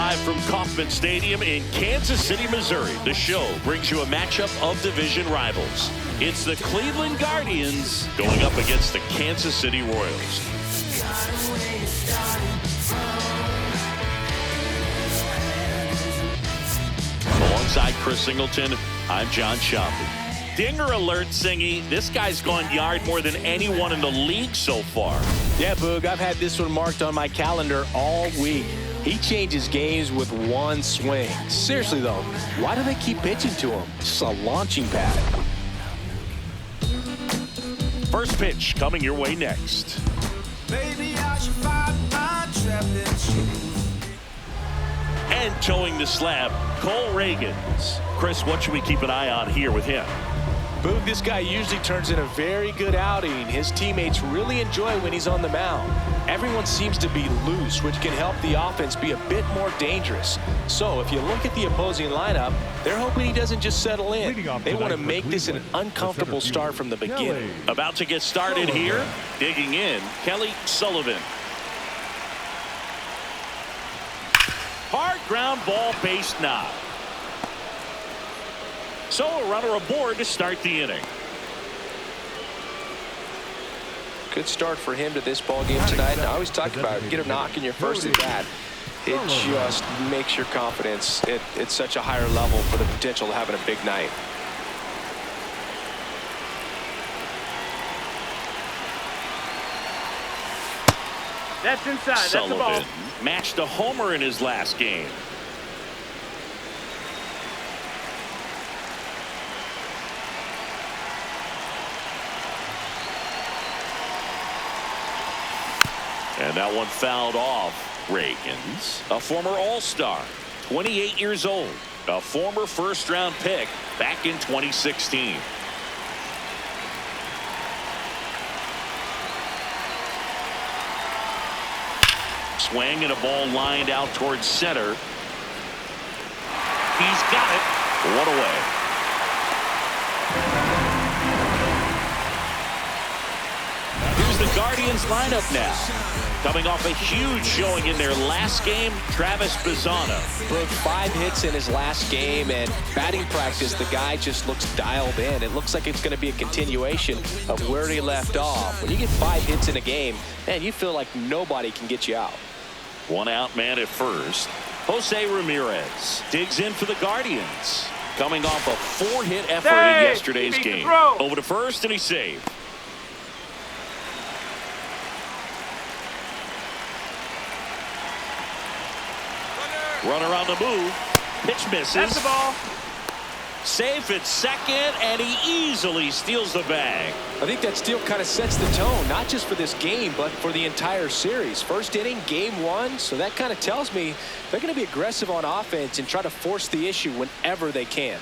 live from Kauffman Stadium in Kansas City, Missouri. The show brings you a matchup of division rivals. It's the Cleveland Guardians going up against the Kansas City Royals. Alongside Chris Singleton, I'm John Schaffner. Dinger alert, Singy. This guy's gone yard more than anyone in the league so far. Yeah, Boog, I've had this one marked on my calendar all week. He changes games with one swing. Seriously, though, why do they keep pitching to him? Just a launching pad. First pitch coming your way next. Baby, I should find my and towing the slab, Cole Reagans. Chris, what should we keep an eye on here with him? Boog, this guy usually turns in a very good outing. His teammates really enjoy when he's on the mound. Everyone seems to be loose, which can help the offense be a bit more dangerous. So if you look at the opposing lineup, they're hoping he doesn't just settle in. They want to make this an uncomfortable start from the beginning. About to get started here. Digging in, Kelly Sullivan. Hard ground ball, base knob. So a runner aboard to start the inning. Good start for him to this ball game tonight. And I always talk about it. Get a knock in your first at bat. It just makes your confidence at such a higher level for the potential of having a big night. That's inside. Sullivan That's the ball. Matched a homer in his last game. And that one fouled off. Reagans, a former All-Star, 28 years old, a former first-round pick back in 2016. Swing and a ball lined out towards center. He's got it. One away. Here's the Guardians lineup now. Coming off a huge showing in their last game, Travis Bazzana. Broke 5 hits in his last game, and batting practice, the guy just looks dialed in. It looks like it's going to be a continuation of where he left off. When you get 5 hits in a game, man, you feel like nobody can get you out. One out man at first. Jose Ramirez digs in for the Guardians. Coming off a 4-hit effort in yesterday's game. Over to first, and he's saved. Runner on the move. Pitch misses. That's the ball. Safe at second, and he easily steals the bag. I think that steal kind of sets the tone, not just for this game, but for the entire series. First inning, game 1, so that kind of tells me they're going to be aggressive on offense and try to force the issue whenever they can.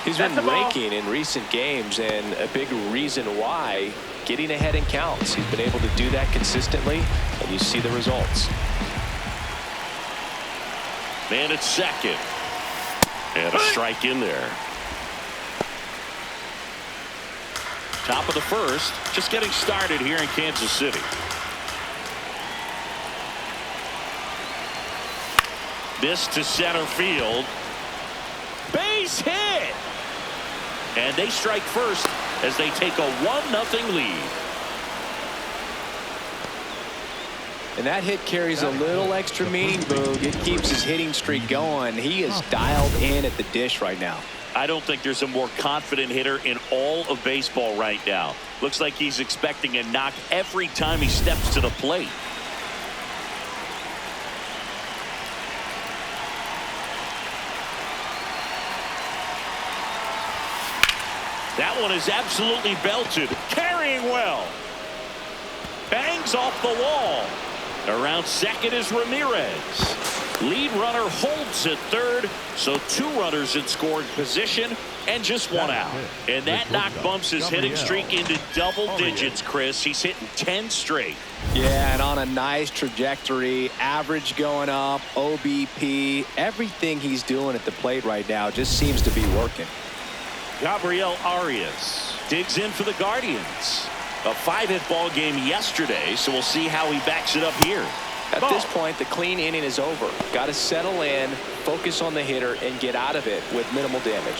He's been raking in recent games, and a big reason why, getting ahead in counts. He's been able to do that consistently, and you see the results. Man at second. And a strike in there. Top of the first, just getting started here in Kansas City. This to center field. Base hit! And they strike first as they take a 1-0 lead. And that hit carries a little extra meaning, Boog. It keeps his hitting streak going. He is dialed in at the dish right now. I don't think there's a more confident hitter in all of baseball right now. Looks like he's expecting a knock every time he steps to the plate. That one is absolutely belted. Carrying well. Bangs off the wall. Around second is Ramirez. Lead runner holds at third. So 2 runners in scoring position and just 1 out. And that knock bumps his hitting streak into double digits, Chris. He's hitting 10 straight. Yeah, and on a nice trajectory. Average going up. OBP. Everything he's doing at the plate right now just seems to be working. Gabriel Arias digs in for the Guardians. A 5-hit ball game yesterday, so we'll see how he backs it up here. At this point, the clean inning is over. Got to settle in, focus on the hitter, and get out of it with minimal damage.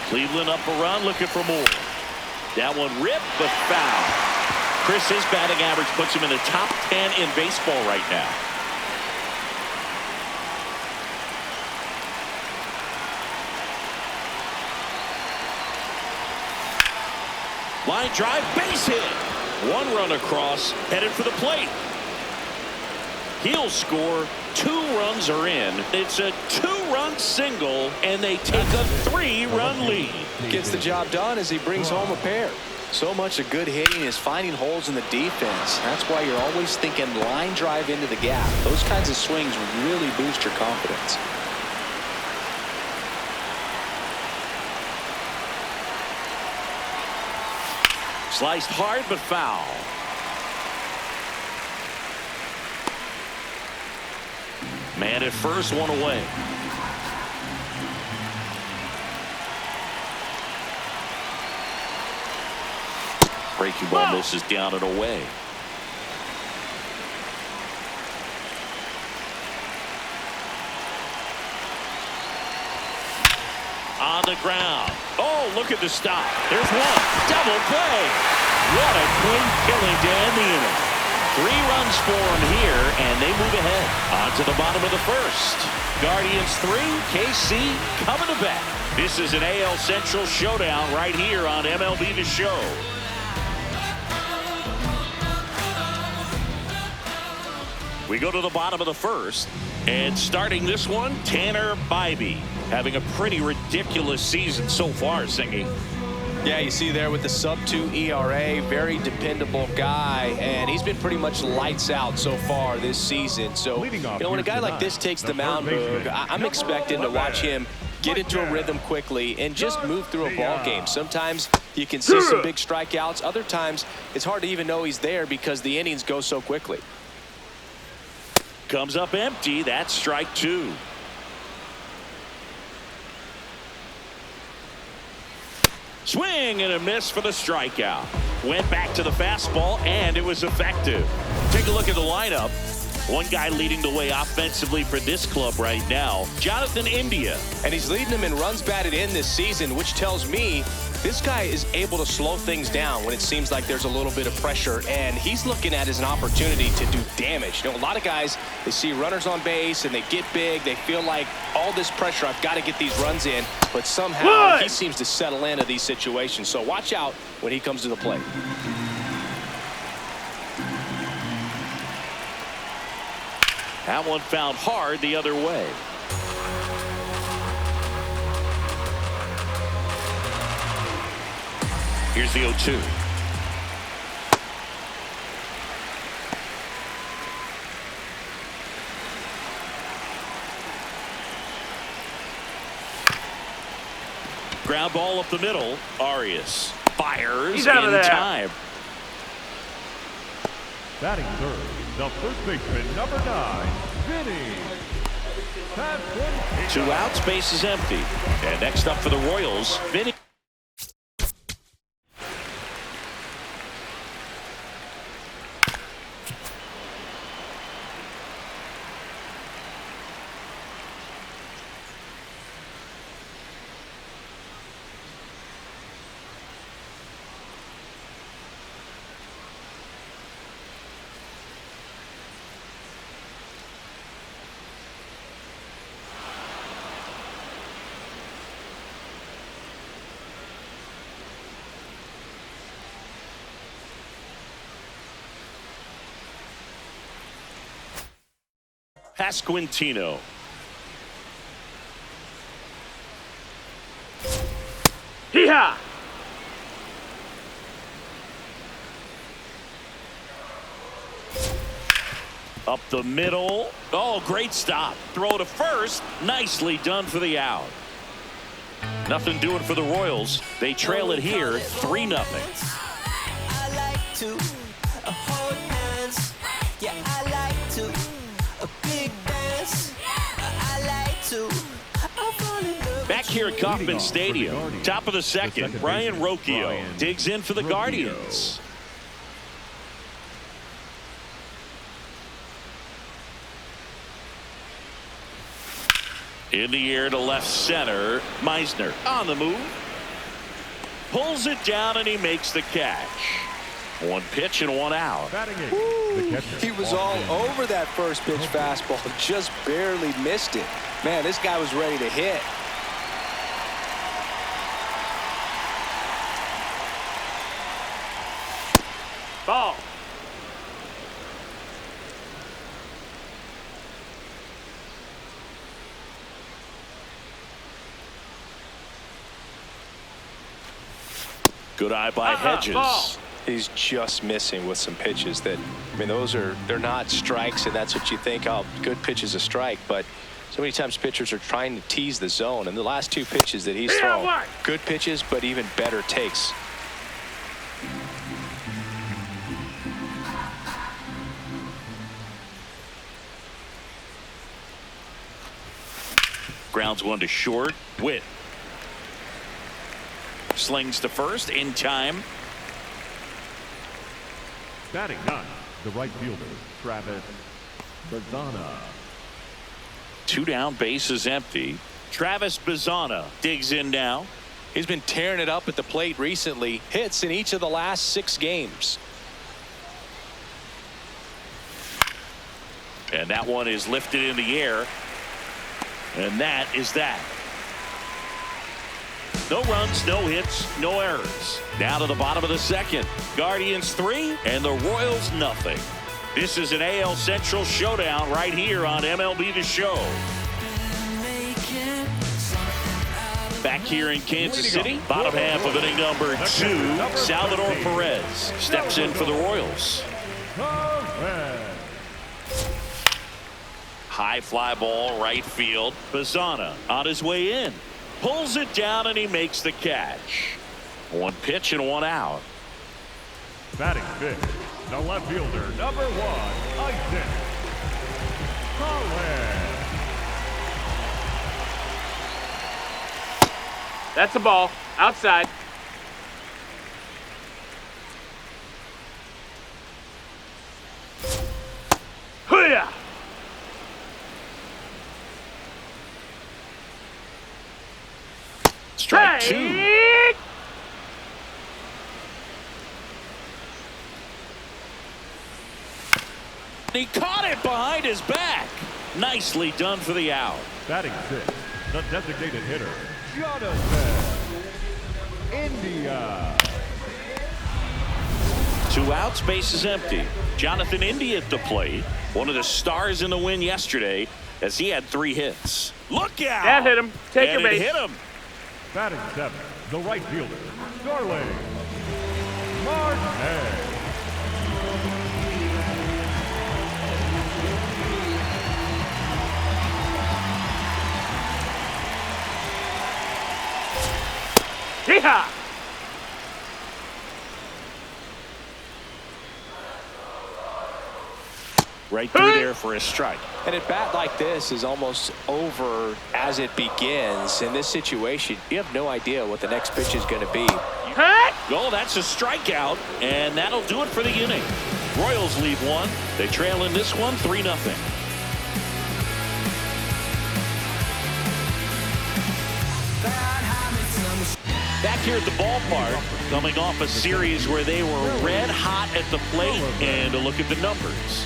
Cleveland up a run, looking for more. That one ripped, but foul. Chris, his batting average puts him in the top 10 in baseball right now. Line drive, base hit. One run across, headed for the plate. He'll score. 2 runs are in. It's a 2-run single, and they take a 3-run lead. Gets the job done as he brings home a pair. So much of good hitting is finding holes in the defense. That's why you're always thinking line drive into the gap. Those kinds of swings really boost your confidence. Sliced hard, but foul. Man at first, one away. Breaking ball misses down and away. On the ground. Oh, look at the stop. There's one. Double play. What a clean killing to end the inning. 3 runs for him here, and they move ahead. On to the bottom of the first. Guardians 3, KC coming to bat. This is an AL Central showdown right here on MLB The Show. We go to the bottom of the first, and starting this one, Tanner Bybee, having a pretty ridiculous season so far, Singy. Yeah, you see there with the sub-2 ERA, very dependable guy, and he's been pretty much lights out so far this season. So, you know, when a guy like this takes the mound, I'm expecting to watch him get into a rhythm quickly and just move through a ball game. Sometimes you can see some big strikeouts. Other times it's hard to even know he's there because the innings go so quickly. Comes up empty. That's strike 2. Swing and a miss for the strikeout. Went back to the fastball, and it was effective. Take a look at the lineup. One guy leading the way offensively for this club right now, Jonathan India. And he's leading them in runs batted in this season, which tells me this guy is able to slow things down when it seems like there's a little bit of pressure, and he's looking at it as an opportunity to do damage. You know, a lot of guys, they see runners on base and they get big. They feel like all this pressure, I've got to get these runs in, but somehow he seems to settle into these situations. So watch out when he comes to the plate. That one found hard the other way. Here's the 0-2. Ground ball up the middle. Arias fires in time. Batting third, the first baseman, number 9, Vinny. 2 outs, base is empty. And next up for the Royals, Vinny. Pasquantino. Hee-haw! Up the middle. Oh, great stop. Throw to first. Nicely done for the out. Nothing doing for the Royals. They trail it here 3-0. I like to hold hands. Yeah, I like to a big dance. I like to here at Kauffman Leading off for the Stadium. Guardians, Top of the the second, second Brian baseman, Rocchio Brian digs in for the Rocchio. Guardians. In the air to left center, Meisner on the move. Pulls it down and he makes the catch. One pitch and one out. Batting eighth, the catcher, He was all Austin. over that first pitch fastball, just barely missed it. Man, this guy was ready to hit. Ball. Good eye by Hedges. Ball. He's just missing with some pitches that, I mean, they're not strikes, and that's what you think, oh, good pitch is a strike, but so many times pitchers are trying to tease the zone, and the last two pitches that he's thrown, good pitches, but even better takes. Grounds one to short. Witt slings to first in time. Batting ninth, the right fielder, Travis Bazana. Two down, base is empty. Travis Bazana digs in now. He's been tearing it up at the plate recently. Hits in each of the last 6 games. And that one is lifted in the air. And that is that. No runs, no hits, no errors. Now to the bottom of the second. Guardians 3 and the Royals nothing. This is an AL Central showdown right here on MLB The Show. Back here in Kansas City, bottom half of inning number 2, Salvador Perez steps in for the Royals. High fly ball, right field. Bazana on his way in. Pulls it down and he makes the catch. One pitch and one out. Batting fifth, the left fielder, number 1, Isaac Collins. That's a ball. Outside. Hoo-yah! Strike 2. Hey! He caught it behind his back. Nicely done for the out. Batting sixth, the designated hitter, Jonathan India. 2 outs, base is empty. Jonathan India at the plate. One of the stars in the win yesterday as he had 3 hits. Look out! That hit him. Take and your it base. hit him. Batting seventh, the right fielder, Starling Marte. Yeehaw! Right through there for a strike. And a bat like this is almost over as it begins. In this situation, you have no idea what the next pitch is going to be. Cut! Oh, that's a strikeout, and that'll do it for the inning. Royals lead 1. They trail in this one 3-0. Back here at the ballpark, coming off a series where they were red hot at the plate, and a look at the numbers.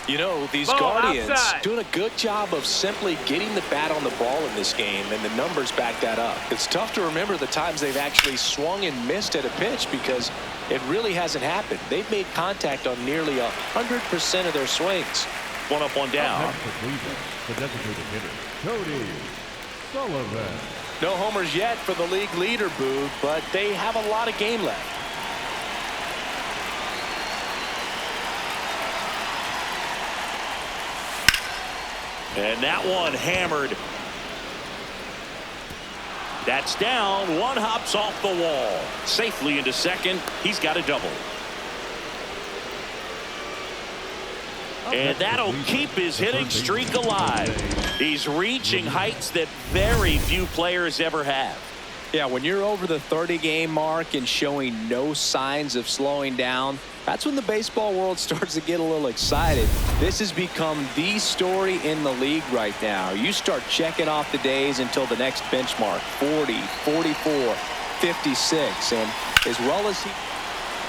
You know, these Ball Guardians outside. doing a good job of simply getting the bat on the ball in this game, and the numbers back that up. It's tough to remember the times they've actually swung and missed at a pitch because it really hasn't happened. They've made contact on nearly 100% of their swings. 1 up, 1 down. Next for Cleveland, the designated hitter, Cody Sullivan. No homers yet for the league leader, Boog, but they have a lot of game left. And that one hammered. That's down. One hops off the wall. Safely into second. He's got a double. And that'll keep his hitting streak alive. He's reaching heights that very few players ever have. Yeah, when you're over the 30-game mark and showing no signs of slowing down, that's when the baseball world starts to get a little excited. This has become the story in the league right now. You start checking off the days until the next benchmark, 40, 44, 56. And as well as he...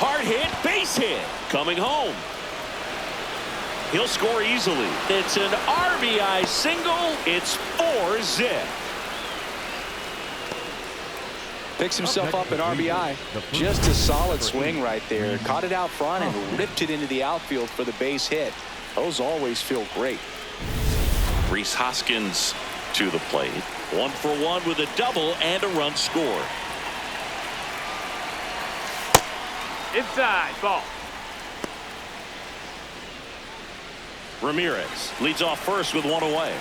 Hard hit, base hit. Coming home. He'll score easily. It's an RBI single. It's 4-zip. Picks himself up an RBI. Just a solid swing right there. Caught it out front and ripped it into the outfield for the base hit. Those always feel great. Rhys Hoskins to the plate. 1 for 1 with a double and a run scored. Inside, ball. Ramirez leads off first with 1 away.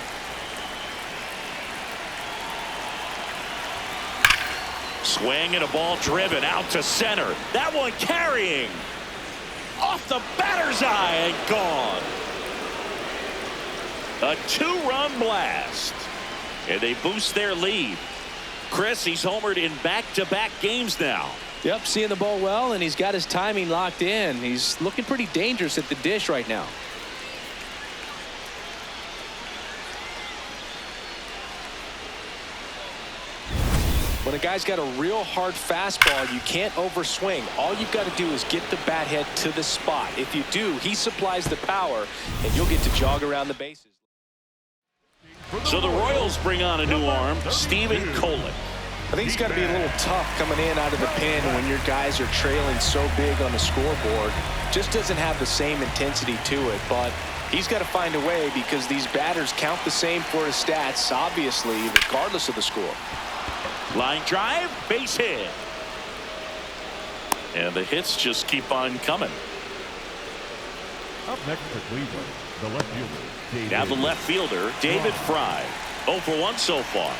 Swing and a ball driven out to center. That one carrying off the batter's eye and gone. A 2-run blast. And they boost their lead. Chris, he's homered in back-to-back games now. Yep, seeing the ball well, and he's got his timing locked in. He's looking pretty dangerous at the dish right now. When a guy's got a real hard fastball, you can't overswing. All you've got to do is get the bat head to the spot. If you do, he supplies the power, and you'll get to jog around the bases. So the Royals bring on a new arm, Steven Kolick. I think it's got to be a little tough coming in out of the pen when your guys are trailing so big on the scoreboard. Just doesn't have the same intensity to it, but he's got to find a way because these batters count the same for his stats, obviously, regardless of the score. Line drive, base hit. And the hits just keep on coming. Up next for Cleveland, the left fielder, David. Now the left fielder, David Fry. 0 for 1 so far.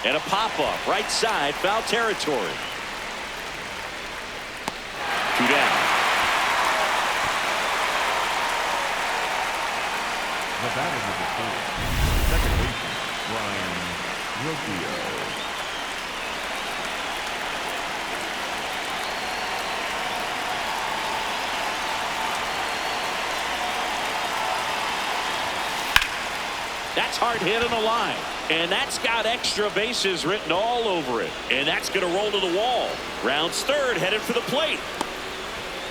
And a pop-up, right side, foul territory. 2 down. The batter number 4, second baseman, Brian Rocchio. That's hard hit on the line. And that's got extra bases written all over it. And that's going to roll to the wall. Rounds third, headed for the plate.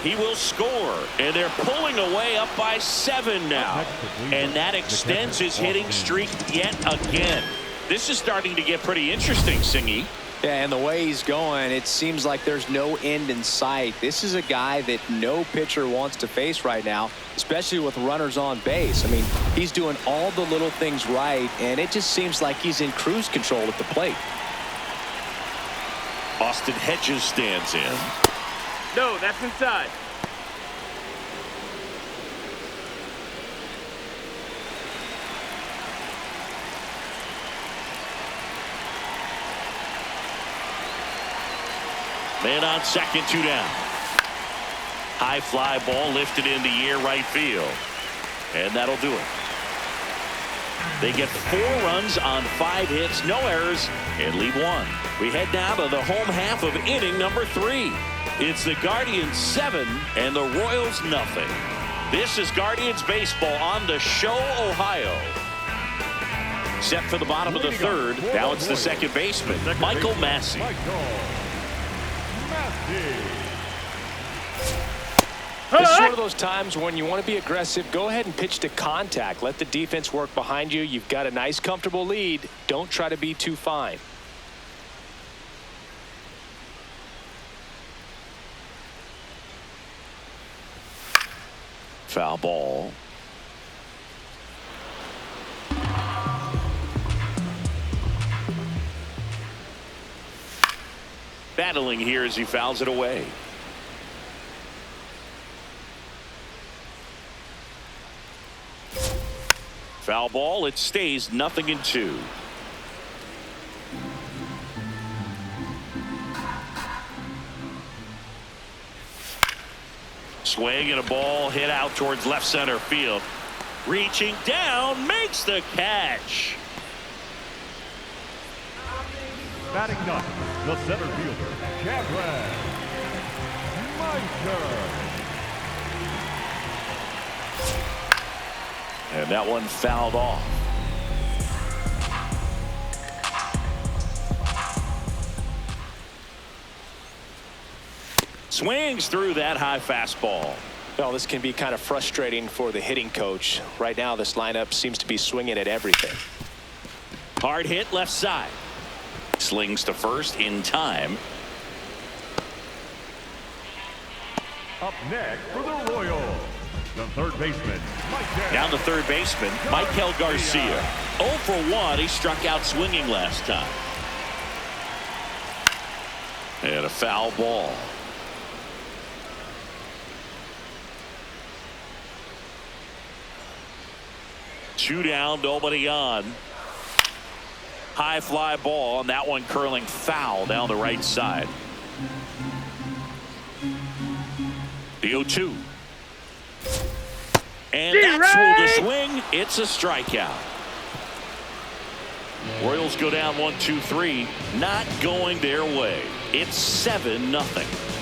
He will score. And they're pulling away up by 7 now. And that extends his hitting streak yet again. This is starting to get pretty interesting, Singy. Yeah, and the way he's going, it seems like there's no end in sight. This is a guy that no pitcher wants to face right now, especially with runners on base. I mean, he's doing all the little things right, and it just seems like he's in cruise control at the plate. Austin Hedges stands in. No, that's inside. Man on second, 2 down. High fly ball lifted in the air right field. And that'll do it. They get 4 runs on 5 hits, no errors, and lead 1. We head now to the home half of inning number 3. It's the Guardians 7 and the Royals nothing. This is Guardians baseball on the Show, Ohio. Set for the bottom of the 3rd. Now it's the second baseman, Michael Massey. It's one of those times when you want to be aggressive, go ahead and pitch to contact. Let the defense work behind you. You've got a nice, comfortable lead. Don't try to be too fine. Foul ball. Battling here as he fouls it away. Foul ball. It stays 0-2. Swing and a ball hit out towards left center field. Reaching down, makes the catch. Batting ninth, the center fielder, Cameron Meister. And that one fouled off. Swings through that high fastball. Well, this can be kind of frustrating for the hitting coach. Right now, this lineup seems to be swinging at everything. Hard hit left side. Slings to first in time. Up next for the Royals, the third baseman, Mike. Down the third baseman, Michael Garcia. 0 for 1. He struck out swinging last time. And a foul ball. Two down, nobody on. High fly ball, and that one curling foul down the right side. The 0-2. And that's ruled a swing. It's a strikeout. Royals go down 1-2-3. Not going their way. It's 7-0.